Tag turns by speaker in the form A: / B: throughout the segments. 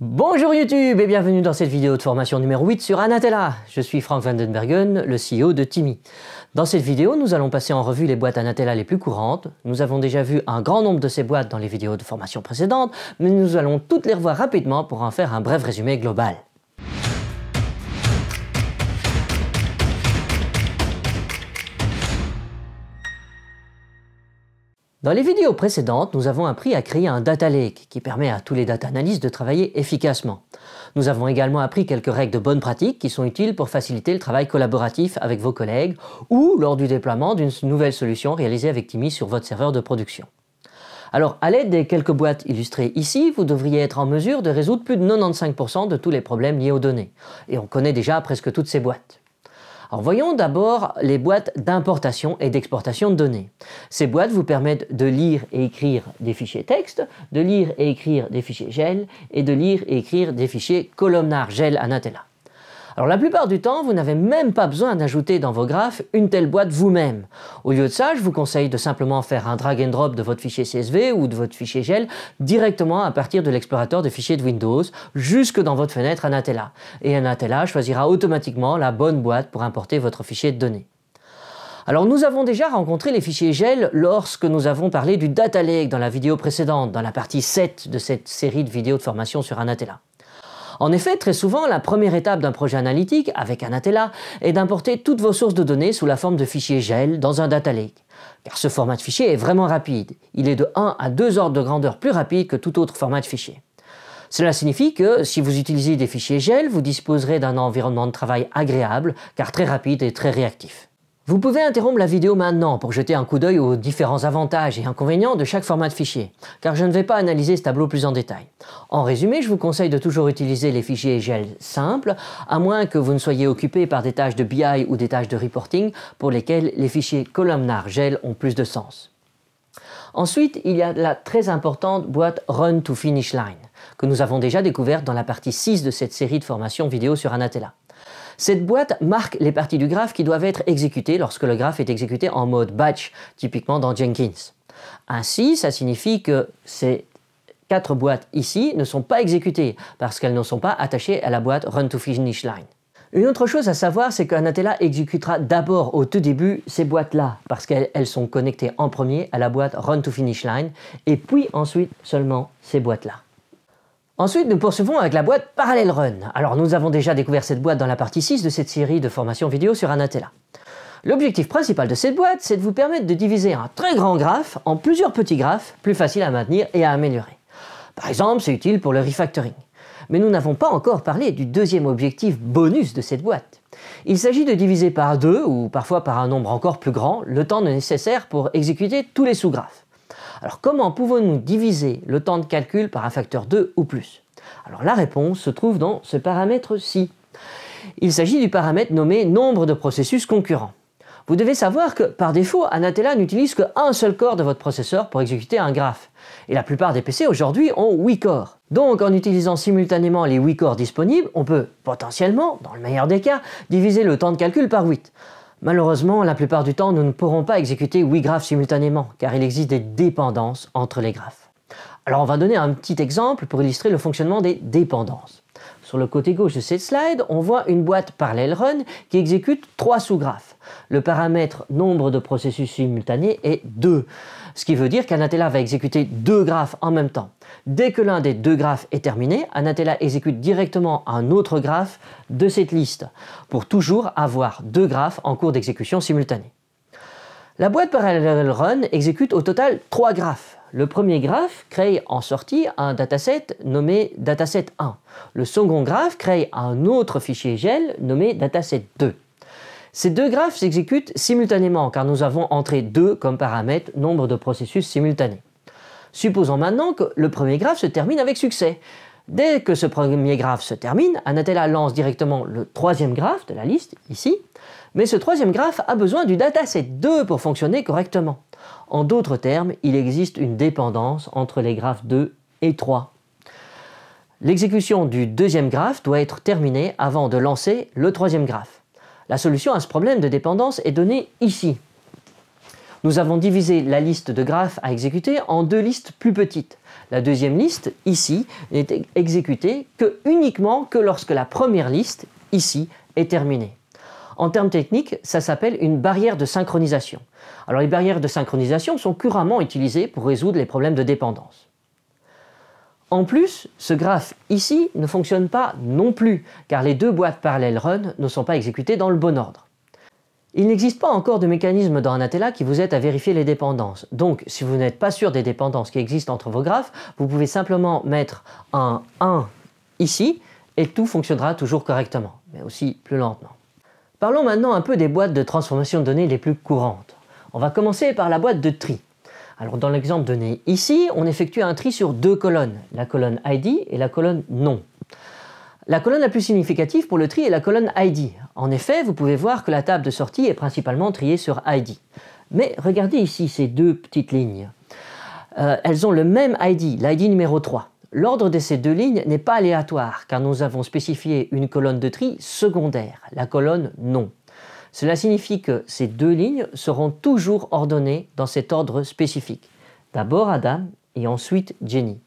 A: Bonjour YouTube et bienvenue dans cette vidéo de formation numéro 8 sur Anatella. Je suis Frank Vandenbergen, le CEO de Timmy. Dans cette vidéo, nous allons passer en revue les boîtes Anatella les plus courantes. Nous avons déjà vu un grand nombre de ces boîtes dans les vidéos de formation précédentes, mais nous allons toutes les revoir rapidement pour en faire un bref résumé global. Dans les vidéos précédentes, nous avons appris à créer un data lake qui permet à tous les data analystes de travailler efficacement. Nous avons également appris quelques règles de bonne pratique qui sont utiles pour faciliter le travail collaboratif avec vos collègues ou lors du déploiement d'une nouvelle solution réalisée avec Timmy sur votre serveur de production. Alors, à l'aide des quelques boîtes illustrées ici, vous devriez être en mesure de résoudre plus de 95% de tous les problèmes liés aux données. Et on connaît déjà presque toutes ces boîtes. Alors voyons d'abord les boîtes d'importation et d'exportation de données. Ces boîtes vous permettent de lire et écrire des fichiers texte, de lire et écrire des fichiers GEL et de lire et écrire des fichiers columnar GEL Anatella. Alors la plupart du temps, vous n'avez même pas besoin d'ajouter dans vos graphes une telle boîte vous-même. Au lieu de ça, je vous conseille de simplement faire un drag and drop de votre fichier CSV ou de votre fichier GEL directement à partir de l'explorateur de fichiers de Windows jusque dans votre fenêtre Anatella. Et Anatella choisira automatiquement la bonne boîte pour importer votre fichier de données. Alors nous avons déjà rencontré les fichiers GEL lorsque nous avons parlé du Data Lake dans la vidéo précédente, dans la partie 7 de cette série de vidéos de formation sur Anatella. En effet, très souvent, la première étape d'un projet analytique avec Anatella est d'importer toutes vos sources de données sous la forme de fichiers GEL dans un data lake. Car ce format de fichier est vraiment rapide. Il est de 1 à 2 ordres de grandeur plus rapide que tout autre format de fichier. Cela signifie que si vous utilisez des fichiers GEL, vous disposerez d'un environnement de travail agréable, car très rapide et très réactif. Vous pouvez interrompre la vidéo maintenant pour jeter un coup d'œil aux différents avantages et inconvénients de chaque format de fichier, car je ne vais pas analyser ce tableau plus en détail. En résumé, je vous conseille de toujours utiliser les fichiers GEL simples, à moins que vous ne soyez occupé par des tâches de BI ou des tâches de reporting pour lesquelles les fichiers columnar GEL ont plus de sens. Ensuite, il y a la très importante boîte Run to Finish Line, que nous avons déjà découverte dans la partie 6 de cette série de formations vidéo sur Anatella. Cette boîte marque les parties du graphe qui doivent être exécutées lorsque le graphe est exécuté en mode batch, typiquement dans Jenkins. Ainsi, ça signifie que ces 4 boîtes ici ne sont pas exécutées parce qu'elles ne sont pas attachées à la boîte Run to Finish Line. Une autre chose à savoir, c'est qu'Anatella exécutera d'abord au tout début ces boîtes-là parce qu'elles sont connectées en premier à la boîte Run to Finish Line et puis ensuite seulement ces boîtes-là. Ensuite, nous poursuivons avec la boîte Parallel Run. Alors, nous avons déjà découvert cette boîte dans la partie 6 de cette série de formations vidéo sur Anatella. L'objectif principal de cette boîte, c'est de vous permettre de diviser un très grand graphe en plusieurs petits graphes plus faciles à maintenir et à améliorer. Par exemple, c'est utile pour le refactoring. Mais nous n'avons pas encore parlé du deuxième objectif bonus de cette boîte. Il s'agit de diviser par 2 ou parfois par un nombre encore plus grand le temps nécessaire pour exécuter tous les sous-graphes. Alors comment pouvons-nous diviser le temps de calcul par un facteur 2 ou plus? Alors la réponse se trouve dans ce paramètre-ci. Il s'agit du paramètre nommé nombre de processus concurrents. Vous devez savoir que par défaut, Anatella n'utilise qu'un seul corps de votre processeur pour exécuter un graphe. Et la plupart des PC aujourd'hui ont 8 corps. Donc en utilisant simultanément les 8 corps disponibles, on peut potentiellement, dans le meilleur des cas, diviser le temps de calcul par 8. Malheureusement, la plupart du temps, nous ne pourrons pas exécuter 8 graphes simultanément, car il existe des dépendances entre les graphes. Alors on va donner un petit exemple pour illustrer le fonctionnement des dépendances. Sur le côté gauche de cette slide, on voit une boîte Parallel Run qui exécute 3 sous-graphes. Le paramètre nombre de processus simultanés est 2, ce qui veut dire qu'Anatella va exécuter 2 graphes en même temps. Dès que l'un des 2 graphes est terminé, Anatella exécute directement un autre graphe de cette liste, pour toujours avoir 2 graphes en cours d'exécution simultanée. La boîte Parallel Run exécute au total 3 graphes. Le premier graphe crée en sortie un dataset nommé dataset 1. Le second graphe crée un autre fichier GEL nommé dataset 2. Ces 2 graphes s'exécutent simultanément car nous avons entré 2 comme paramètre nombre de processus simultanés. Supposons maintenant que le premier graphe se termine avec succès. Dès que ce premier graphe se termine, Anatella lance directement le troisième graphe de la liste, ici, mais ce troisième graphe a besoin du dataset 2 pour fonctionner correctement. En d'autres termes, il existe une dépendance entre les graphes 2 et 3. L'exécution du deuxième graphe doit être terminée avant de lancer le troisième graphe. La solution à ce problème de dépendance est donnée ici. Nous avons divisé la liste de graphes à exécuter en deux listes plus petites. La deuxième liste, ici, n'est exécutée uniquement lorsque la première liste, ici, est terminée. En termes techniques, ça s'appelle une barrière de synchronisation. Alors les barrières de synchronisation sont couramment utilisées pour résoudre les problèmes de dépendance. En plus, ce graphe ici ne fonctionne pas non plus, car les deux boîtes parallèles run ne sont pas exécutées dans le bon ordre. Il n'existe pas encore de mécanisme dans Anatella qui vous aide à vérifier les dépendances. Donc, si vous n'êtes pas sûr des dépendances qui existent entre vos graphes, vous pouvez simplement mettre un 1 ici et tout fonctionnera toujours correctement, mais aussi plus lentement. Parlons maintenant un peu des boîtes de transformation de données les plus courantes. On va commencer par la boîte de tri. Alors dans l'exemple donné ici, on effectue un tri sur deux colonnes, la colonne ID et la colonne nom. La colonne la plus significative pour le tri est la colonne ID. En effet, vous pouvez voir que la table de sortie est principalement triée sur ID. Mais regardez ici ces deux petites lignes. Elles ont le même ID, l'ID numéro 3. L'ordre de ces deux lignes n'est pas aléatoire car nous avons spécifié une colonne de tri secondaire, la colonne nom. Cela signifie que ces deux lignes seront toujours ordonnées dans cet ordre spécifique. D'abord Adam et ensuite Jenny.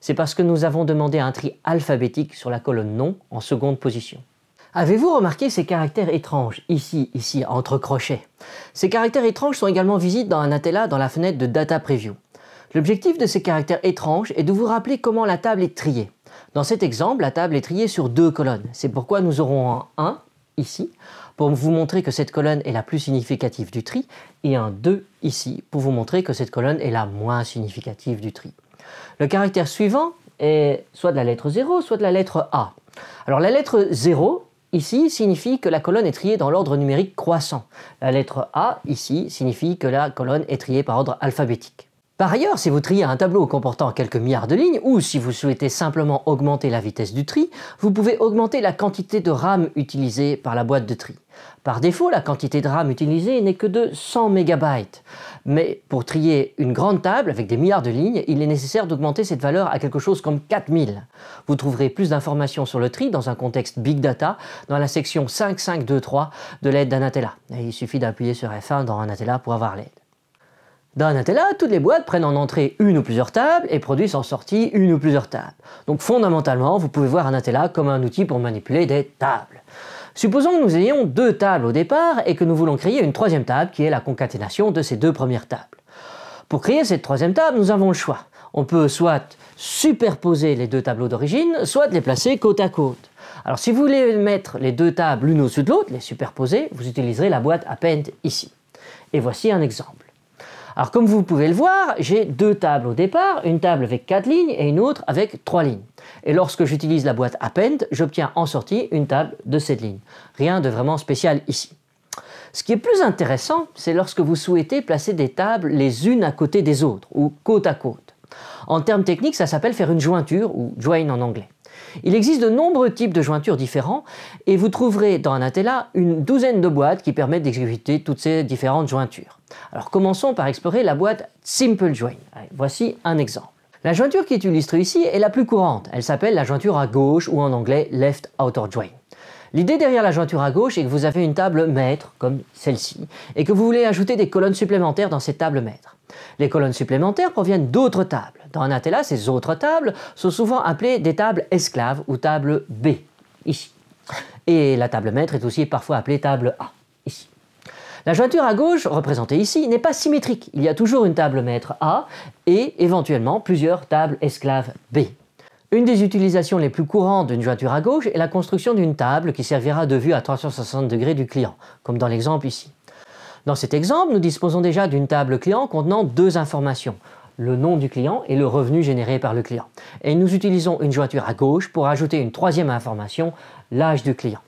A: C'est parce que nous avons demandé un tri alphabétique sur la colonne nom en seconde position. Avez-vous remarqué ces caractères étranges, ici, entre crochets? Ces caractères étranges sont également visibles dans Anatella dans la fenêtre de Data Preview. L'objectif de ces caractères étranges est de vous rappeler comment la table est triée. Dans cet exemple, la table est triée sur deux colonnes. C'est pourquoi nous aurons un 1 ici, pour vous montrer que cette colonne est la plus significative du tri, et un 2 ici, pour vous montrer que cette colonne est la moins significative du tri. Le caractère suivant est soit de la lettre 0, soit de la lettre A. Alors la lettre 0, ici, signifie que la colonne est triée dans l'ordre numérique croissant. La lettre A, ici, signifie que la colonne est triée par ordre alphabétique. Par ailleurs, si vous triez un tableau comportant quelques milliards de lignes, ou si vous souhaitez simplement augmenter la vitesse du tri, vous pouvez augmenter la quantité de RAM utilisée par la boîte de tri. Par défaut, la quantité de RAM utilisée n'est que de 100 MB. Mais pour trier une grande table avec des milliards de lignes, il est nécessaire d'augmenter cette valeur à quelque chose comme 4000. Vous trouverez plus d'informations sur le tri dans un contexte Big Data dans la section 5523 de l'aide d'Anatella. Il suffit d'appuyer sur F1 dans Anatella pour avoir l'aide. Dans Anatella, toutes les boîtes prennent en entrée une ou plusieurs tables et produisent en sortie une ou plusieurs tables. Donc fondamentalement, vous pouvez voir Anatella comme un outil pour manipuler des tables. Supposons que nous ayons deux tables au départ et que nous voulons créer une troisième table qui est la concaténation de ces deux premières tables. Pour créer cette troisième table, nous avons le choix. On peut soit superposer les deux tableaux d'origine, soit les placer côte à côte. Alors si vous voulez mettre les deux tables l'une au-dessus de l'autre, les superposer, vous utiliserez la boîte Append ici. Et voici un exemple. Alors comme vous pouvez le voir, j'ai deux tables au départ, une table avec 4 lignes et une autre avec 3 lignes. Et lorsque j'utilise la boîte Append, j'obtiens en sortie une table de 7 lignes. Rien de vraiment spécial ici. Ce qui est plus intéressant, c'est lorsque vous souhaitez placer des tables les unes à côté des autres, ou côte à côte. En termes techniques, ça s'appelle faire une jointure, ou join en anglais. Il existe de nombreux types de jointures différents et vous trouverez dans Anatella une douzaine de boîtes qui permettent d'exécuter toutes ces différentes jointures. Alors commençons par explorer la boîte Simple Join. Allez, voici un exemple. La jointure qui est illustrée ici est la plus courante. Elle s'appelle la jointure à gauche ou en anglais Left Outer Join. L'idée derrière la jointure à gauche est que vous avez une table maître, comme celle-ci, et que vous voulez ajouter des colonnes supplémentaires dans cette table maître. Les colonnes supplémentaires proviennent d'autres tables. Dans Anatella, ces autres tables sont souvent appelées des tables esclaves ou table B, ici. Et la table maître est aussi parfois appelée table A, ici. La jointure à gauche, représentée ici, n'est pas symétrique. Il y a toujours une table maître A et éventuellement plusieurs tables esclaves B. Une des utilisations les plus courantes d'une jointure à gauche est la construction d'une table qui servira de vue à 360 degrés du client, comme dans l'exemple ici. Dans cet exemple, nous disposons déjà d'une table client contenant deux informations, le nom du client et le revenu généré par le client. Et nous utilisons une jointure à gauche pour ajouter une troisième information, l'âge du client.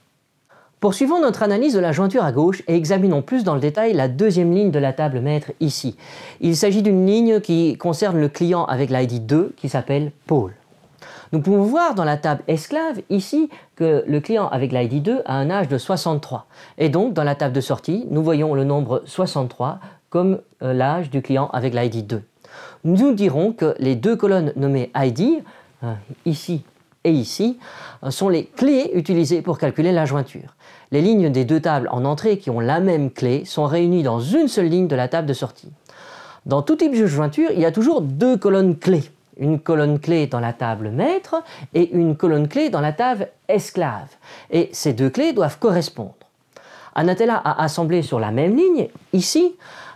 A: Poursuivons notre analyse de la jointure à gauche et examinons plus dans le détail la deuxième ligne de la table maître ici. Il s'agit d'une ligne qui concerne le client avec l'ID 2 qui s'appelle Paul. Nous pouvons voir dans la table esclave ici que le client avec l'ID 2 a un âge de 63. Et donc dans la table de sortie, nous voyons le nombre 63 comme l'âge du client avec l'ID 2. Nous dirons que les deux colonnes nommées ID, ici et ici sont les clés utilisées pour calculer la jointure. Les lignes des deux tables en entrée qui ont la même clé sont réunies dans une seule ligne de la table de sortie. Dans tout type de jointure, il y a toujours deux colonnes clés. Une colonne clé dans la table maître et une colonne clé dans la table esclave. Et ces deux clés doivent correspondre. Anatella a assemblé sur la même ligne, ici,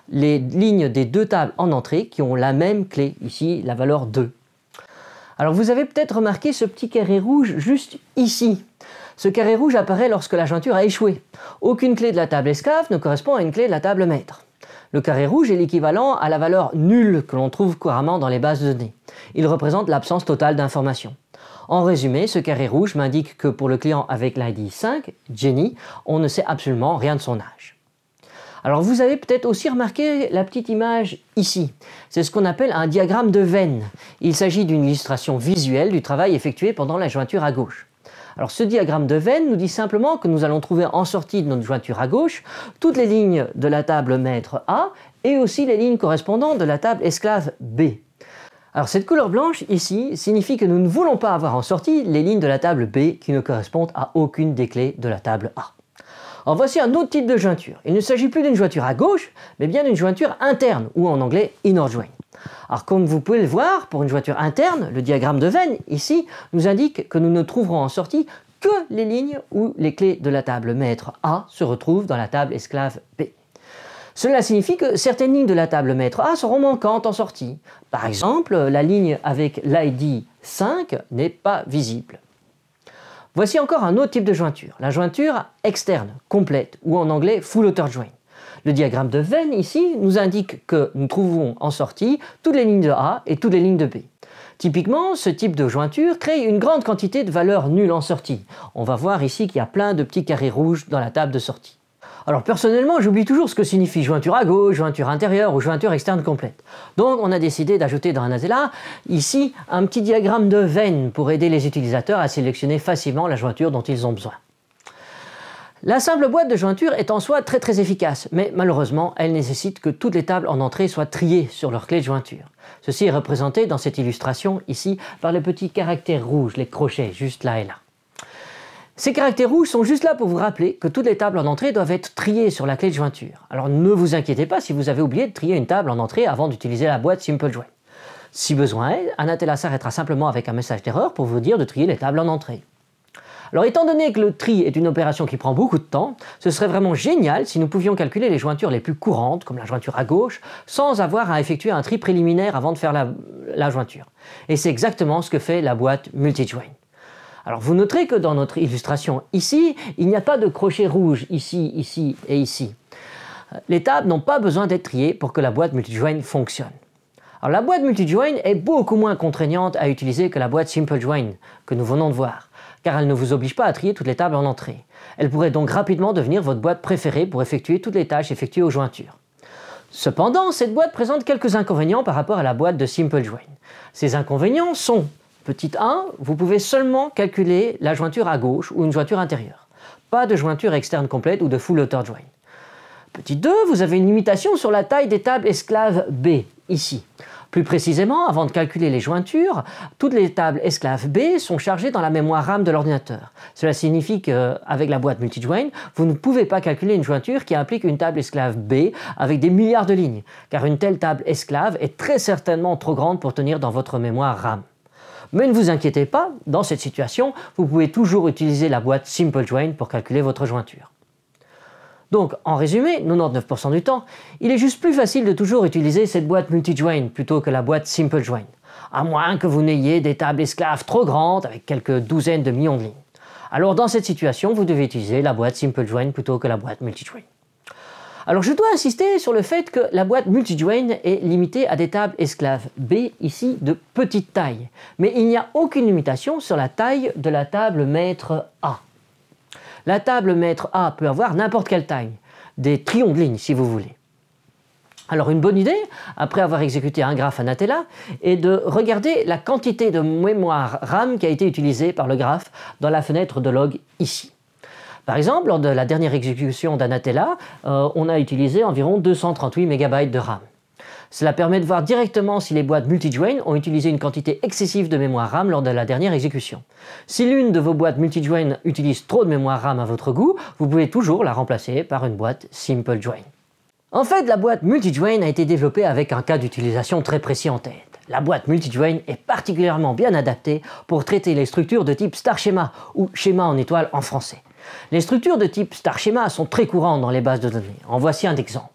A: les lignes des deux tables en entrée qui ont la même clé, ici la valeur 2. Alors vous avez peut-être remarqué ce petit carré rouge juste ici. Ce carré rouge apparaît lorsque la jointure a échoué. Aucune clé de la table esclave ne correspond à une clé de la table maître. Le carré rouge est l'équivalent à la valeur nulle que l'on trouve couramment dans les bases de données. Il représente l'absence totale d'informations. En résumé, ce carré rouge m'indique que pour le client avec l'ID 5, Jenny, on ne sait absolument rien de son âge. Alors vous avez peut-être aussi remarqué la petite image ici. C'est ce qu'on appelle un diagramme de Venn. Il s'agit d'une illustration visuelle du travail effectué pendant la jointure à gauche. Alors ce diagramme de Venn nous dit simplement que nous allons trouver en sortie de notre jointure à gauche toutes les lignes de la table maître A et aussi les lignes correspondantes de la table esclave B. Alors cette couleur blanche ici signifie que nous ne voulons pas avoir en sortie les lignes de la table B qui ne correspondent à aucune des clés de la table A. Alors voici un autre type de jointure. Il ne s'agit plus d'une jointure à gauche, mais bien d'une jointure interne, ou en anglais inner join. Alors comme vous pouvez le voir, pour une jointure interne, le diagramme de Venn ici nous indique que nous ne trouverons en sortie que les lignes où les clés de la table maître A se retrouvent dans la table esclave B. Cela signifie que certaines lignes de la table maître A seront manquantes en sortie. Par exemple, la ligne avec l'ID 5 n'est pas visible. Voici encore un autre type de jointure, la jointure externe, complète, ou en anglais full outer join. Le diagramme de Venn ici nous indique que nous trouvons en sortie toutes les lignes de A et toutes les lignes de B. Typiquement, ce type de jointure crée une grande quantité de valeurs nulles en sortie. On va voir ici qu'il y a plein de petits carrés rouges dans la table de sortie. Alors personnellement, j'oublie toujours ce que signifie jointure à gauche, jointure intérieure ou jointure externe complète. Donc on a décidé d'ajouter dans Anatella ici un petit diagramme de Venn pour aider les utilisateurs à sélectionner facilement la jointure dont ils ont besoin. La simple boîte de jointure est en soi très efficace, mais malheureusement, elle nécessite que toutes les tables en entrée soient triées sur leur clé de jointure. Ceci est représenté dans cette illustration ici par les petits caractères rouges, les crochets, juste là et là. Ces caractères rouges sont juste là pour vous rappeler que toutes les tables en entrée doivent être triées sur la clé de jointure. Alors ne vous inquiétez pas si vous avez oublié de trier une table en entrée avant d'utiliser la boîte Simple Join. Si besoin est, Anatella s'arrêtera simplement avec un message d'erreur pour vous dire de trier les tables en entrée. Alors étant donné que le tri est une opération qui prend beaucoup de temps, ce serait vraiment génial si nous pouvions calculer les jointures les plus courantes, comme la jointure à gauche, sans avoir à effectuer un tri préliminaire avant de faire la jointure. Et c'est exactement ce que fait la boîte MultiJoin. Alors vous noterez que dans notre illustration ici, il n'y a pas de crochet rouge ici, ici et ici. Les tables n'ont pas besoin d'être triées pour que la boîte MultiJoin fonctionne. Alors la boîte MultiJoin est beaucoup moins contraignante à utiliser que la boîte Simple Join que nous venons de voir, car elle ne vous oblige pas à trier toutes les tables en entrée. Elle pourrait donc rapidement devenir votre boîte préférée pour effectuer toutes les tâches effectuées aux jointures. Cependant, cette boîte présente quelques inconvénients par rapport à la boîte de Simple Join. Ces inconvénients sont: petit 1, vous pouvez seulement calculer la jointure à gauche ou une jointure intérieure. Pas de jointure externe complète ou de full outer join. Petit 2, vous avez une limitation sur la taille des tables esclaves B, ici. Plus précisément, avant de calculer les jointures, toutes les tables esclaves B sont chargées dans la mémoire RAM de l'ordinateur. Cela signifie qu'avec la boîte MultiJoin, vous ne pouvez pas calculer une jointure qui implique une table esclave B avec des milliards de lignes, car une telle table esclave est très certainement trop grande pour tenir dans votre mémoire RAM. Mais ne vous inquiétez pas, dans cette situation, vous pouvez toujours utiliser la boîte Simple Join pour calculer votre jointure. Donc, en résumé, 99% du temps, il est juste plus facile de toujours utiliser cette boîte MultiJoin plutôt que la boîte Simple Join, à moins que vous n'ayez des tables esclaves trop grandes avec quelques douzaines de millions de lignes. Alors dans cette situation, vous devez utiliser la boîte Simple Join plutôt que la boîte MultiJoin. Alors je dois insister sur le fait que la boîte MultiJoin est limitée à des tables esclaves B, ici, de petite taille. Mais il n'y a aucune limitation sur la taille de la table maître A. La table maître A peut avoir n'importe quelle taille, des trillions de lignes si vous voulez. Alors une bonne idée, après avoir exécuté un graphe Anatella, est de regarder la quantité de mémoire RAM qui a été utilisée par le graphe dans la fenêtre de log ici. Par exemple, lors de la dernière exécution d'Anatella, on a utilisé environ 238 MB de RAM. Cela permet de voir directement si les boîtes multi-join ont utilisé une quantité excessive de mémoire RAM lors de la dernière exécution. Si l'une de vos boîtes multi-join utilise trop de mémoire RAM à votre goût, vous pouvez toujours la remplacer par une boîte Simple Join. En fait, la boîte multi-join a été développée avec un cas d'utilisation très précis en tête. La boîte multi-join est particulièrement bien adaptée pour traiter les structures de type star schema ou schéma en étoile en français. Les structures de type star schema sont très courantes dans les bases de données. En voici un exemple.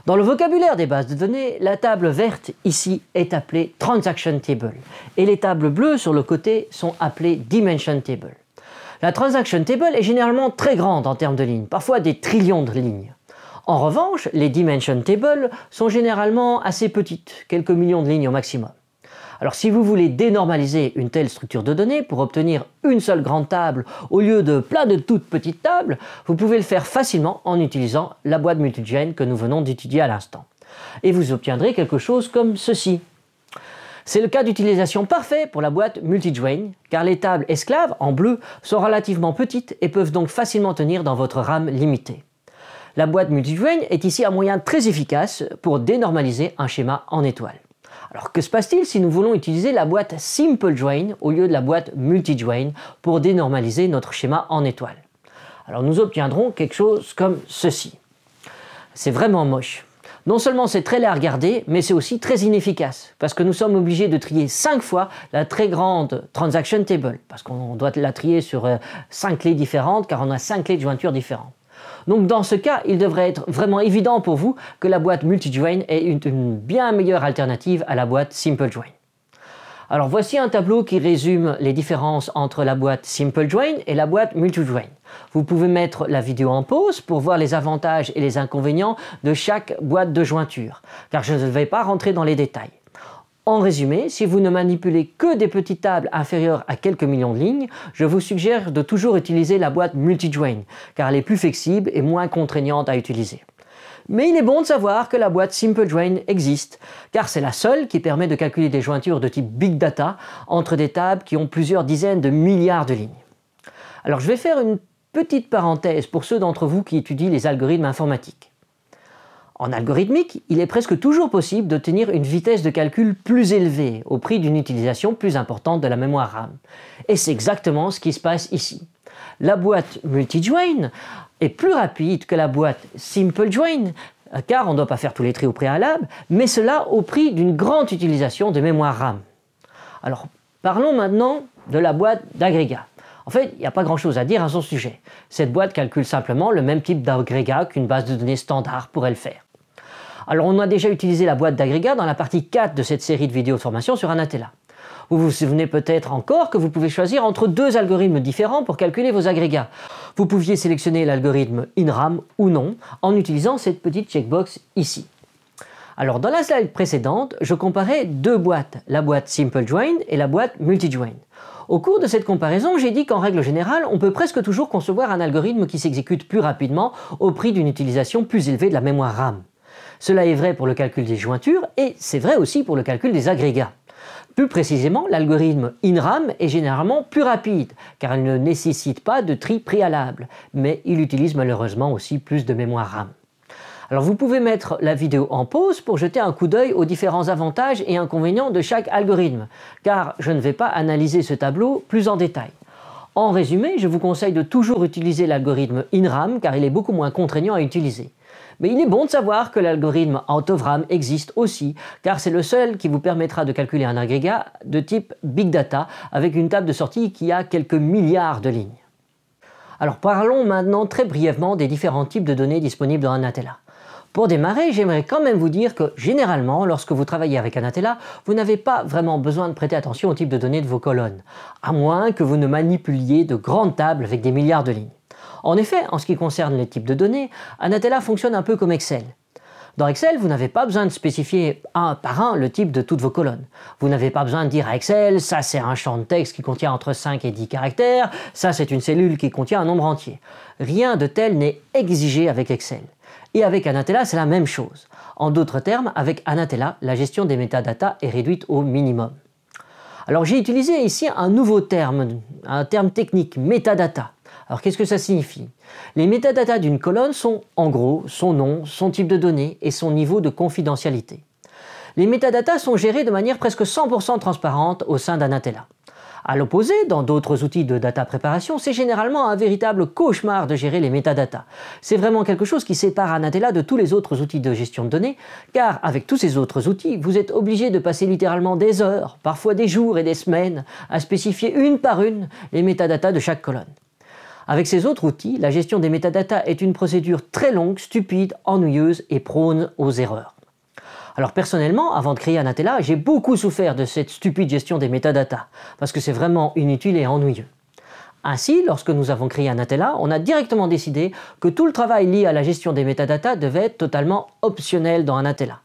A: Dans le vocabulaire des bases de données, la table verte ici est appelée Transaction Table et les tables bleues sur le côté sont appelées Dimension Table. La Transaction Table est généralement très grande en termes de lignes, parfois des trillions de lignes. En revanche, les Dimension Table sont généralement assez petites, quelques millions de lignes au maximum. Alors si vous voulez dénormaliser une telle structure de données pour obtenir une seule grande table au lieu de plein de toutes petites tables, vous pouvez le faire facilement en utilisant la boîte multi-join que nous venons d'étudier à l'instant. Et vous obtiendrez quelque chose comme ceci. C'est le cas d'utilisation parfait pour la boîte multi-join, car les tables esclaves en bleu sont relativement petites et peuvent donc facilement tenir dans votre RAM limitée. La boîte multi-join est ici un moyen très efficace pour dénormaliser un schéma en étoile. Alors que se passe-t-il si nous voulons utiliser la boîte Simple Join au lieu de la boîte Multi-Join pour dénormaliser notre schéma en étoile? Alors nous obtiendrons quelque chose comme ceci. C'est vraiment moche. Non seulement c'est très laid à regarder, mais c'est aussi très inefficace, parce que nous sommes obligés de trier 5 fois la très grande Transaction Table, parce qu'on doit la trier sur 5 clés différentes, car on a 5 clés de jointure différentes. Donc dans ce cas, il devrait être vraiment évident pour vous que la boîte multi-join est une bien meilleure alternative à la boîte Simple Join. Alors voici un tableau qui résume les différences entre la boîte Simple Join et la boîte multi-join. Vous pouvez mettre la vidéo en pause pour voir les avantages et les inconvénients de chaque boîte de jointure, car je ne vais pas rentrer dans les détails. En résumé, si vous ne manipulez que des petites tables inférieures à quelques millions de lignes, je vous suggère de toujours utiliser la boîte multi-join, car elle est plus flexible et moins contraignante à utiliser. Mais il est bon de savoir que la boîte Simple Join existe, car c'est la seule qui permet de calculer des jointures de type Big Data entre des tables qui ont plusieurs dizaines de milliards de lignes. Alors je vais faire une petite parenthèse pour ceux d'entre vous qui étudient les algorithmes informatiques. En algorithmique, il est presque toujours possible d'obtenir une vitesse de calcul plus élevée au prix d'une utilisation plus importante de la mémoire RAM. Et c'est exactement ce qui se passe ici. La boîte multi-join est plus rapide que la boîte simple join, car on ne doit pas faire tous les tris au préalable, mais cela au prix d'une grande utilisation de mémoire RAM. Alors, parlons maintenant de la boîte d'agrégat. En fait, il n'y a pas grand-chose à dire à son sujet. Cette boîte calcule simplement le même type d'agrégat qu'une base de données standard pourrait le faire. Alors, on a déjà utilisé la boîte d'agrégat dans la partie 4 de cette série de vidéos de formation sur Anatella. Vous vous souvenez peut-être encore que vous pouvez choisir entre 2 algorithmes différents pour calculer vos agrégats. Vous pouviez sélectionner l'algorithme INRAM ou non en utilisant cette petite checkbox ici. Alors, dans la slide précédente, je comparais 2 boîtes, la boîte Simple Join et la boîte Multi-Join. Au cours de cette comparaison, j'ai dit qu'en règle générale, on peut presque toujours concevoir un algorithme qui s'exécute plus rapidement au prix d'une utilisation plus élevée de la mémoire RAM. Cela est vrai pour le calcul des jointures et c'est vrai aussi pour le calcul des agrégats. Plus précisément, l'algorithme INRAM est généralement plus rapide car il ne nécessite pas de tri préalable, mais il utilise malheureusement aussi plus de mémoire RAM. Alors vous pouvez mettre la vidéo en pause pour jeter un coup d'œil aux différents avantages et inconvénients de chaque algorithme, car je ne vais pas analyser ce tableau plus en détail. En résumé, je vous conseille de toujours utiliser l'algorithme INRAM car il est beaucoup moins contraignant à utiliser. Mais il est bon de savoir que l'algorithme out of RAM existe aussi, car c'est le seul qui vous permettra de calculer un agrégat de type Big Data avec une table de sortie qui a quelques milliards de lignes. Alors parlons maintenant très brièvement des différents types de données disponibles dans Anatella. Pour démarrer, j'aimerais quand même vous dire que généralement, lorsque vous travaillez avec Anatella, vous n'avez pas vraiment besoin de prêter attention au type de données de vos colonnes, à moins que vous ne manipuliez de grandes tables avec des milliards de lignes. En effet, en ce qui concerne les types de données, Anatella fonctionne un peu comme Excel. Dans Excel, vous n'avez pas besoin de spécifier un par un le type de toutes vos colonnes. Vous n'avez pas besoin de dire à Excel, ça c'est un champ de texte qui contient entre 5 et 10 caractères, ça c'est une cellule qui contient un nombre entier. Rien de tel n'est exigé avec Excel. Et avec Anatella, c'est la même chose. En d'autres termes, avec Anatella, la gestion des métadatas est réduite au minimum. Alors j'ai utilisé ici un nouveau terme, un terme technique, métadata. Alors qu'est-ce que ça signifie? Les métadatas d'une colonne sont en gros son nom, son type de données et son niveau de confidentialité. Les métadatas sont gérés de manière presque 100% transparente au sein d'Anatella. À l'opposé, dans d'autres outils de data préparation, c'est généralement un véritable cauchemar de gérer les métadatas. C'est vraiment quelque chose qui sépare Anatella de tous les autres outils de gestion de données, car avec tous ces autres outils, vous êtes obligé de passer littéralement des heures, parfois des jours et des semaines, à spécifier une par une les métadatas de chaque colonne. Avec ces autres outils, la gestion des métadatas est une procédure très longue, stupide, ennuyeuse et prône aux erreurs. Alors personnellement, avant de créer Anatella, j'ai beaucoup souffert de cette stupide gestion des métadatas, parce que c'est vraiment inutile et ennuyeux. Ainsi, lorsque nous avons créé Anatella, on a directement décidé que tout le travail lié à la gestion des métadatas devait être totalement optionnel dans Anatella.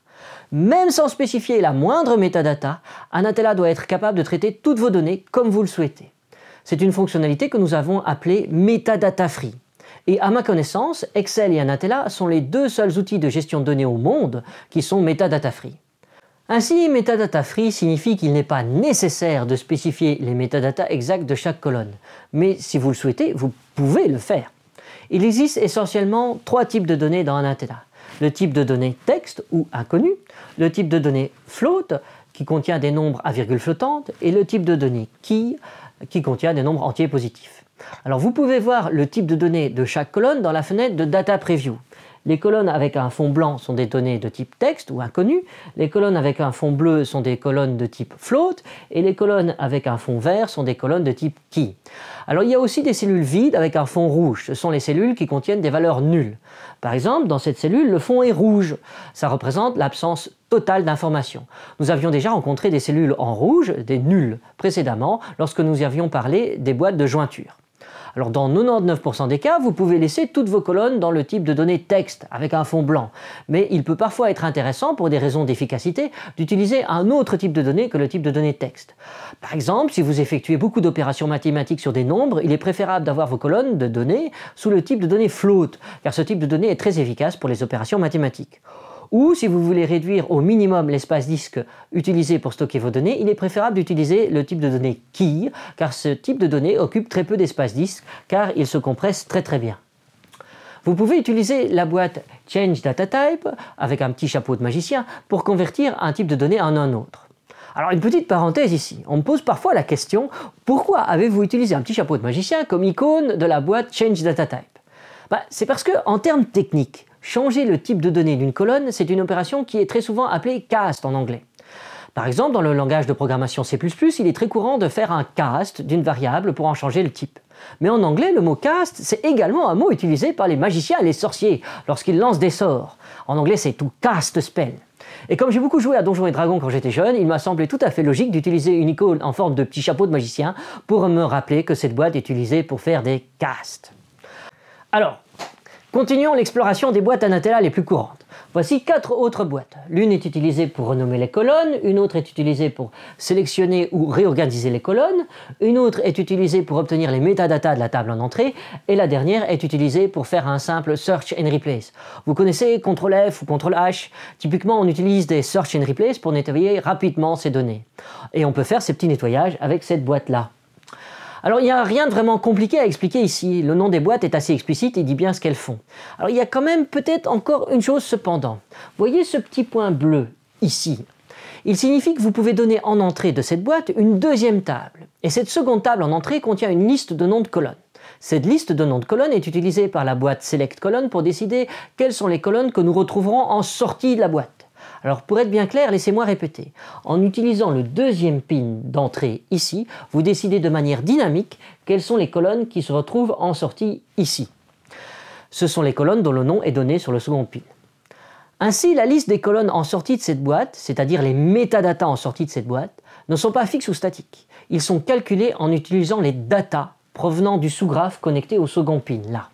A: Même sans spécifier la moindre métadata, Anatella doit être capable de traiter toutes vos données comme vous le souhaitez. C'est une fonctionnalité que nous avons appelée Metadata Free. Et à ma connaissance, Excel et Anatella sont les deux seuls outils de gestion de données au monde qui sont Metadata Free. Ainsi, Metadata Free signifie qu'il n'est pas nécessaire de spécifier les métadatas exacts de chaque colonne. Mais si vous le souhaitez, vous pouvez le faire. Il existe essentiellement trois types de données dans Anatella. Le type de données texte ou inconnu, le type de données float qui contient des nombres à virgule flottante et le type de données key qui contient des nombres entiers positifs. Alors vous pouvez voir le type de données de chaque colonne dans la fenêtre de Data Preview. Les colonnes avec un fond blanc sont des données de type texte ou inconnu, les colonnes avec un fond bleu sont des colonnes de type float, et les colonnes avec un fond vert sont des colonnes de type key. Alors il y a aussi des cellules vides avec un fond rouge, ce sont les cellules qui contiennent des valeurs nulles. Par exemple, dans cette cellule, le fond est rouge, ça représente l'absence totale d'informations. Nous avions déjà rencontré des cellules en rouge, des nuls, précédemment, lorsque nous avions parlé des boîtes de jointure. Alors dans 99% des cas, vous pouvez laisser toutes vos colonnes dans le type de données texte avec un fond blanc. Mais il peut parfois être intéressant, pour des raisons d'efficacité, d'utiliser un autre type de données que le type de données texte. Par exemple, si vous effectuez beaucoup d'opérations mathématiques sur des nombres, il est préférable d'avoir vos colonnes de données sous le type de données float, car ce type de données est très efficace pour les opérations mathématiques. Ou si vous voulez réduire au minimum l'espace disque utilisé pour stocker vos données, il est préférable d'utiliser le type de données key, car ce type de données occupe très peu d'espace disque, car il se compresse très bien. Vous pouvez utiliser la boîte Change Data Type, avec un petit chapeau de magicien, pour convertir un type de données en un autre. Alors une petite parenthèse ici, on me pose parfois la question, pourquoi avez-vous utilisé un petit chapeau de magicien comme icône de la boîte Change Data Type? C'est parce que, en termes techniques, changer le type de données d'une colonne, c'est une opération qui est très souvent appelée cast en anglais. Par exemple, dans le langage de programmation C++, il est très courant de faire un cast d'une variable pour en changer le type. Mais en anglais, le mot cast, c'est également un mot utilisé par les magiciens et les sorciers lorsqu'ils lancent des sorts. En anglais, c'est to cast spell. Et comme j'ai beaucoup joué à Donjons et Dragons quand j'étais jeune, il m'a semblé tout à fait logique d'utiliser une icône en forme de petit chapeau de magicien pour me rappeler que cette boîte est utilisée pour faire des casts. Alors, continuons l'exploration des boîtes Anatella les plus courantes. Voici 4 autres boîtes. L'une est utilisée pour renommer les colonnes, une autre est utilisée pour sélectionner ou réorganiser les colonnes, une autre est utilisée pour obtenir les métadatas de la table en entrée, et la dernière est utilisée pour faire un simple Search and Replace. Vous connaissez CTRL F ou CTRL H? Typiquement, on utilise des Search and Replace pour nettoyer rapidement ces données. Et on peut faire ces petits nettoyages avec cette boîte-là. Alors il n'y a rien de vraiment compliqué à expliquer ici, le nom des boîtes est assez explicite et dit bien ce qu'elles font. Alors il y a quand même peut-être encore une chose cependant. Voyez ce petit point bleu ici. Il signifie que vous pouvez donner en entrée de cette boîte une deuxième table. Et cette seconde table en entrée contient une liste de noms de colonnes. Cette liste de noms de colonnes est utilisée par la boîte Select Column pour décider quelles sont les colonnes que nous retrouverons en sortie de la boîte. Alors pour être bien clair, laissez-moi répéter. En utilisant le deuxième pin d'entrée ici, vous décidez de manière dynamique quelles sont les colonnes qui se retrouvent en sortie ici. Ce sont les colonnes dont le nom est donné sur le second pin. Ainsi, la liste des colonnes en sortie de cette boîte, c'est-à-dire les métadatas en sortie de cette boîte, ne sont pas fixes ou statiques. Ils sont calculés en utilisant les datas provenant du sous-graphe connecté au second pin, là.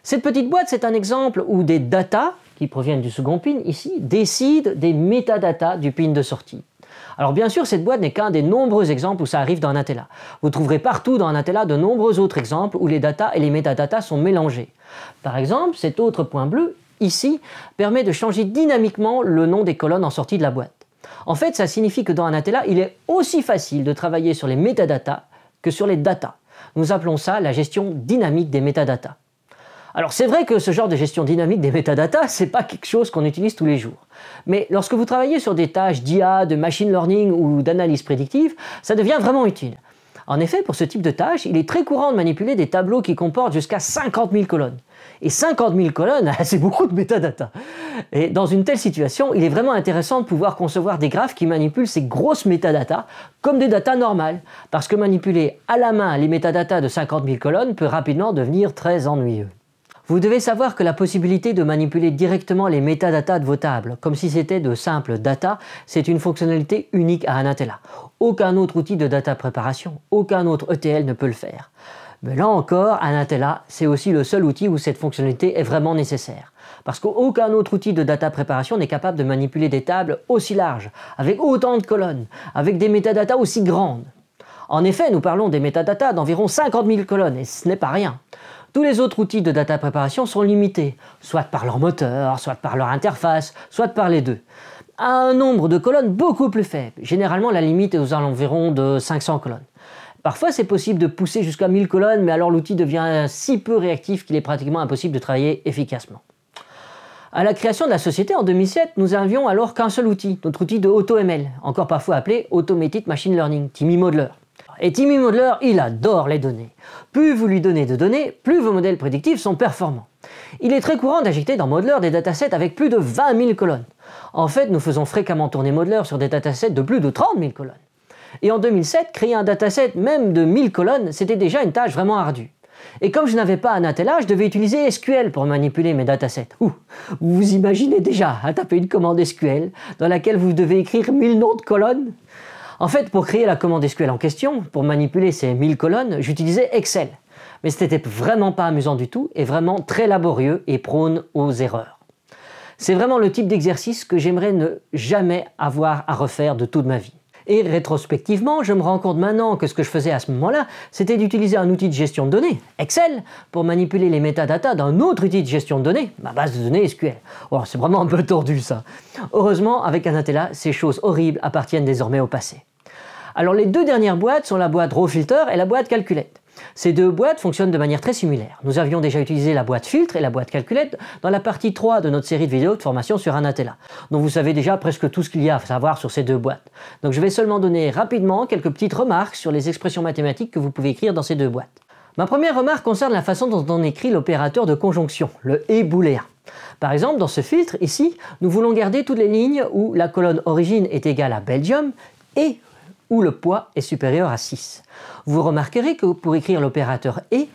A: Cette petite boîte, c'est un exemple où des datas qui proviennent du second pin, ici, décident des métadatas du pin de sortie. Alors bien sûr, cette boîte n'est qu'un des nombreux exemples où ça arrive dans Anatella. Vous trouverez partout dans Anatella de nombreux autres exemples où les datas et les métadatas sont mélangés. Par exemple, cet autre point bleu, ici, permet de changer dynamiquement le nom des colonnes en sortie de la boîte. En fait, ça signifie que dans Anatella, il est aussi facile de travailler sur les métadatas que sur les datas. Nous appelons ça la gestion dynamique des métadatas. Alors c'est vrai que ce genre de gestion dynamique des métadatas, c'est pas quelque chose qu'on utilise tous les jours. Mais lorsque vous travaillez sur des tâches d'IA, de machine learning ou d'analyse prédictive, ça devient vraiment utile. En effet, pour ce type de tâche, il est très courant de manipuler des tableaux qui comportent jusqu'à 50 000 colonnes. Et 50 000 colonnes, c'est beaucoup de métadata. Et dans une telle situation, il est vraiment intéressant de pouvoir concevoir des graphes qui manipulent ces grosses métadatas comme des datas normales. Parce que manipuler à la main les métadatas de 50 000 colonnes peut rapidement devenir très ennuyeux. Vous devez savoir que la possibilité de manipuler directement les métadatas de vos tables, comme si c'était de simples data, c'est une fonctionnalité unique à Anatella. Aucun autre outil de data préparation, aucun autre ETL ne peut le faire. Mais là encore, Anatella, c'est aussi le seul outil où cette fonctionnalité est vraiment nécessaire. Parce qu'aucun autre outil de data préparation n'est capable de manipuler des tables aussi larges, avec autant de colonnes, avec des métadatas aussi grandes. En effet, nous parlons des métadatas d'environ 50 000 colonnes, et ce n'est pas rien. Tous les autres outils de data préparation sont limités, soit par leur moteur, soit par leur interface, soit par les deux, à un nombre de colonnes beaucoup plus faible. Généralement, la limite est aux environs de 500 colonnes. Parfois, c'est possible de pousser jusqu'à 1000 colonnes, mais alors l'outil devient si peu réactif qu'il est pratiquement impossible de travailler efficacement. À la création de la société en 2007, nous n'avions alors qu'un seul outil, notre outil de AutoML, encore parfois appelé Automated Machine Learning, Timmy Modeler. Et Timmy Modeler, il adore les données. Plus vous lui donnez de données, plus vos modèles prédictifs sont performants. Il est très courant d'injecter dans Modeler des datasets avec plus de 20 000 colonnes. En fait, nous faisons fréquemment tourner Modeler sur des datasets de plus de 30 000 colonnes. Et en 2007, créer un dataset même de 1000 colonnes, c'était déjà une tâche vraiment ardue. Et comme je n'avais pas Anatella, je devais utiliser SQL pour manipuler mes datasets. Vous vous imaginez déjà à taper une commande SQL dans laquelle vous devez écrire 1000 noms de colonnes? En fait, pour créer la commande SQL en question, pour manipuler ces 1000 colonnes, j'utilisais Excel. Mais ce n'était vraiment pas amusant du tout et vraiment très laborieux et prône aux erreurs. C'est vraiment le type d'exercice que j'aimerais ne jamais avoir à refaire de toute ma vie. Et rétrospectivement, je me rends compte maintenant que ce que je faisais à ce moment-là, c'était d'utiliser un outil de gestion de données, Excel, pour manipuler les métadatas d'un autre outil de gestion de données, ma base de données SQL. Oh, c'est vraiment un peu tordu ça. Heureusement, avec Anatella, ces choses horribles appartiennent désormais au passé. Alors les deux dernières boîtes sont la boîte RawFilter et la boîte Calculate. Ces deux boîtes fonctionnent de manière très similaire. Nous avions déjà utilisé la boîte Filtre et la boîte Calculate dans la partie 3 de notre série de vidéos de formation sur Anatella. Donc vous savez déjà presque tout ce qu'il y a à savoir sur ces deux boîtes. Donc je vais seulement donner rapidement quelques petites remarques sur les expressions mathématiques que vous pouvez écrire dans ces deux boîtes. Ma première remarque concerne la façon dont on écrit l'opérateur de conjonction, le et booléen. Par exemple, dans ce filtre, ici, nous voulons garder toutes les lignes où la colonne origine est égale à Belgium et où le poids est supérieur à 6. Vous remarquerez que pour écrire l'opérateur « et »,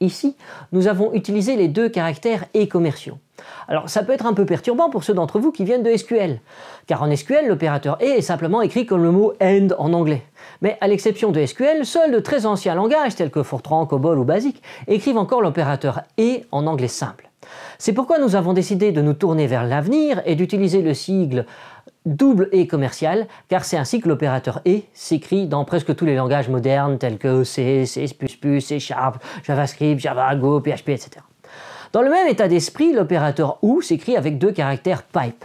A: ici, nous avons utilisé les deux caractères « et » commerciaux. Alors ça peut être un peu perturbant pour ceux d'entre vous qui viennent de SQL, car en SQL, l'opérateur « et » est simplement écrit comme le mot « and » en anglais. Mais à l'exception de SQL, seuls de très anciens langages tels que Fortran, COBOL ou BASIC écrivent encore l'opérateur « et » en anglais simple. C'est pourquoi nous avons décidé de nous tourner vers l'avenir et d'utiliser le sigle double et commercial, car c'est ainsi que l'opérateur et s'écrit dans presque tous les langages modernes tels que C, C++, C#, JavaScript, Java, Go, PHP, etc. Dans le même état d'esprit, l'opérateur OU s'écrit avec deux caractères pipe.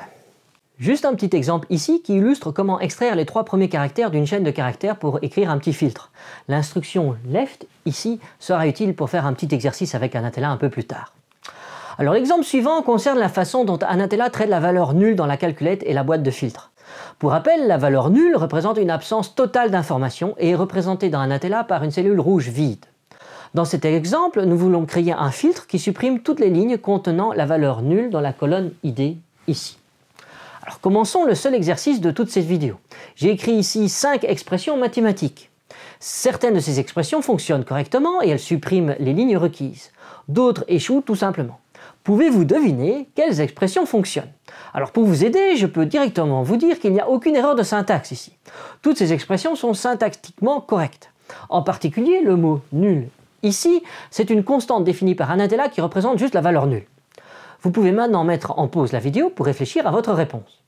A: Juste un petit exemple ici qui illustre comment extraire les trois premiers caractères d'une chaîne de caractères pour écrire un petit filtre. L'instruction left, ici, sera utile pour faire un petit exercice avec Anatella un peu plus tard. Alors l'exemple suivant concerne la façon dont Anatella traite la valeur nulle dans la calculette et la boîte de filtre. Pour rappel, la valeur nulle représente une absence totale d'information et est représentée dans Anatella par une cellule rouge vide. Dans cet exemple, nous voulons créer un filtre qui supprime toutes les lignes contenant la valeur nulle dans la colonne ID ici. Alors commençons le seul exercice de toute cette vidéo. J'ai écrit ici 5 expressions mathématiques. Certaines de ces expressions fonctionnent correctement et elles suppriment les lignes requises. D'autres échouent tout simplement. Pouvez-vous deviner quelles expressions fonctionnent? Alors pour vous aider, je peux directement vous dire qu'il n'y a aucune erreur de syntaxe ici. Toutes ces expressions sont syntaxiquement correctes. En particulier, le mot nul ici, c'est une constante définie par Anatella qui représente juste la valeur nulle. Vous pouvez maintenant mettre en pause la vidéo pour réfléchir à votre réponse.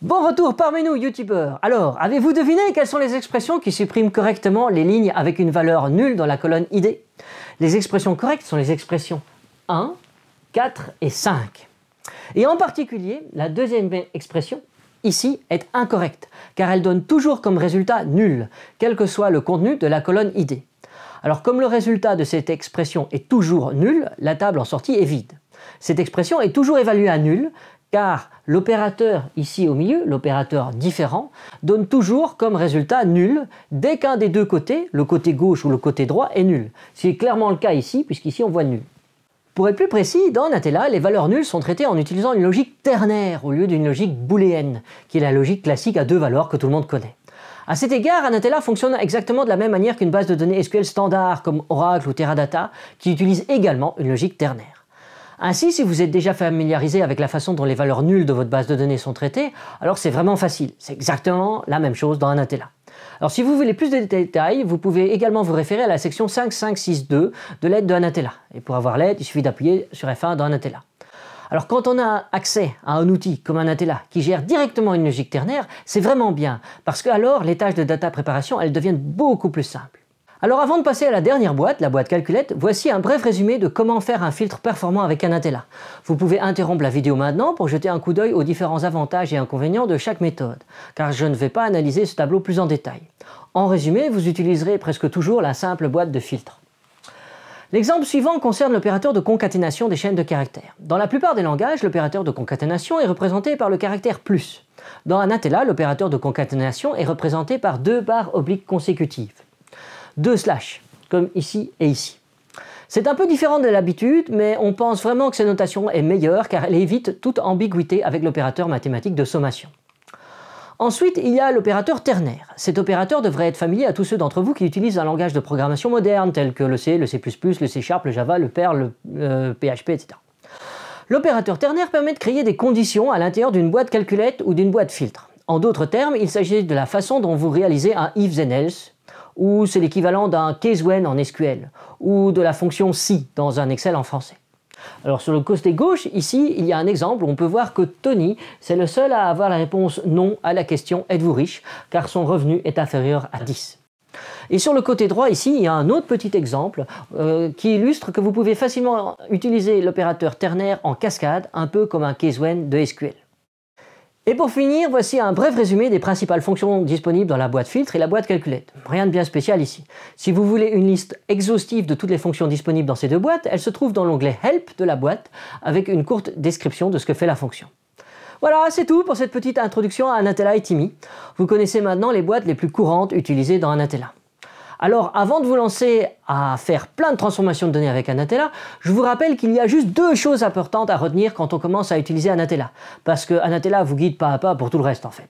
A: Bon retour parmi nous, youtubeurs. Alors, avez-vous deviné quelles sont les expressions qui suppriment correctement les lignes avec une valeur nulle dans la colonne ID? Les expressions correctes sont les expressions 1, 4 et 5. Et en particulier, la deuxième expression, ici, est incorrecte, car elle donne toujours comme résultat nul, quel que soit le contenu de la colonne ID. Alors comme le résultat de cette expression est toujours nul, la table en sortie est vide. Cette expression est toujours évaluée à nul, car l'opérateur ici au milieu, l'opérateur différent, donne toujours comme résultat nul dès qu'un des deux côtés, le côté gauche ou le côté droit, est nul. C'est clairement le cas ici, puisqu'ici on voit nul. Pour être plus précis, dans Natella, les valeurs nulles sont traitées en utilisant une logique ternaire au lieu d'une logique booléenne, qui est la logique classique à deux valeurs que tout le monde connaît. À cet égard, Natella fonctionne exactement de la même manière qu'une base de données SQL standard comme Oracle ou Teradata, qui utilise également une logique ternaire. Ainsi, si vous êtes déjà familiarisé avec la façon dont les valeurs nulles de votre base de données sont traitées, alors c'est vraiment facile. C'est exactement la même chose dans Natella. Alors si vous voulez plus de détails, vous pouvez également vous référer à la section 5562 de l'aide de Natella. Et pour avoir l'aide, il suffit d'appuyer sur F1 dans Natella. Alors quand on a accès à un outil comme Natella qui gère directement une logique ternaire, c'est vraiment bien, parce que alors les tâches de data préparation, elles deviennent beaucoup plus simples. Alors avant de passer à la dernière boîte, la boîte calculette, voici un bref résumé de comment faire un filtre performant avec Natella. Vous pouvez interrompre la vidéo maintenant pour jeter un coup d'œil aux différents avantages et inconvénients de chaque méthode, car je ne vais pas analyser ce tableau plus en détail. En résumé, vous utiliserez presque toujours la simple boîte de filtre. L'exemple suivant concerne l'opérateur de concaténation des chaînes de caractères. Dans la plupart des langages, l'opérateur de concaténation est représenté par le caractère plus. Dans Natella, l'opérateur de concaténation est représenté par deux barres obliques consécutives. Deux slash, comme ici et ici. C'est un peu différent de l'habitude, mais on pense vraiment que cette notation est meilleure car elle évite toute ambiguïté avec l'opérateur mathématique de sommation. Ensuite, il y a l'opérateur ternaire. Cet opérateur devrait être familier à tous ceux d'entre vous qui utilisent un langage de programmation moderne tel que le C, le C++, le C#, le Java, le Perl, le PHP, etc. L'opérateur ternaire permet de créer des conditions à l'intérieur d'une boîte calculette ou d'une boîte filtre. En d'autres termes, il s'agit de la façon dont vous réalisez un if then else, ou c'est l'équivalent d'un case when en SQL, ou de la fonction si dans un Excel en français. Alors sur le côté gauche, ici, il y a un exemple où on peut voir que Tony, c'est le seul à avoir la réponse non à la question « Êtes-vous riche ?», car son revenu est inférieur à 10. Et sur le côté droit, ici, il y a un autre petit exemple qui illustre que vous pouvez facilement utiliser l'opérateur ternaire en cascade, un peu comme un case when de SQL. Et pour finir, voici un bref résumé des principales fonctions disponibles dans la boîte filtre et la boîte calculette. Rien de bien spécial ici. Si vous voulez une liste exhaustive de toutes les fonctions disponibles dans ces deux boîtes, elle se trouve dans l'onglet Help de la boîte, avec une courte description de ce que fait la fonction. Voilà, c'est tout pour cette petite introduction à Natella et Timmy. Vous connaissez maintenant les boîtes les plus courantes utilisées dans Natella. Alors, avant de vous lancer à faire plein de transformations de données avec Natella, je vous rappelle qu'il y a juste deux choses importantes à retenir quand on commence à utiliser Natella, parce que Natella vous guide pas à pas pour tout le reste en fait.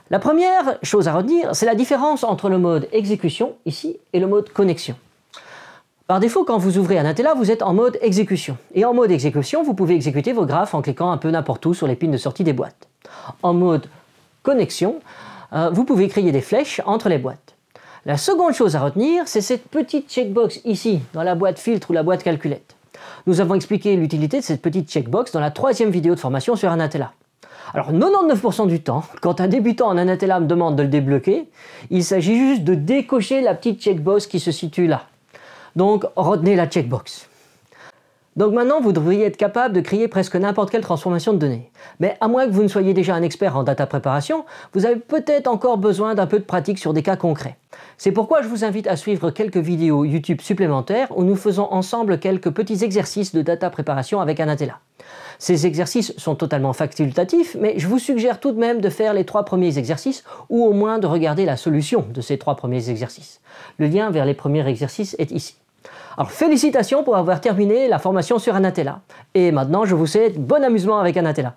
A: La première chose à retenir, c'est la différence entre le mode exécution, ici, et le mode connexion. Par défaut, quand vous ouvrez Natella, vous êtes en mode exécution. Et en mode exécution, vous pouvez exécuter vos graphes en cliquant un peu n'importe où sur les pins de sortie des boîtes. En mode connexion, vous pouvez créer des flèches entre les boîtes. La seconde chose à retenir, c'est cette petite checkbox ici, dans la boîte filtre ou la boîte calculette. Nous avons expliqué l'utilité de cette petite checkbox dans la troisième vidéo de formation sur Natella. Alors 99% du temps, quand un débutant en Natella me demande de le débloquer, il s'agit juste de décocher la petite checkbox qui se situe là. Donc retenez la checkbox. Donc maintenant, vous devriez être capable de créer presque n'importe quelle transformation de données. Mais à moins que vous ne soyez déjà un expert en data préparation, vous avez peut-être encore besoin d'un peu de pratique sur des cas concrets. C'est pourquoi je vous invite à suivre quelques vidéos YouTube supplémentaires où nous faisons ensemble quelques petits exercices de data préparation avec Natella. Ces exercices sont totalement facultatifs, mais je vous suggère tout de même de faire les 3 premiers exercices ou au moins de regarder la solution de ces 3 premiers exercices. Le lien vers les premiers exercices est ici. Alors félicitations pour avoir terminé la formation sur Natella. Et maintenant, je vous souhaite bon amusement avec Natella.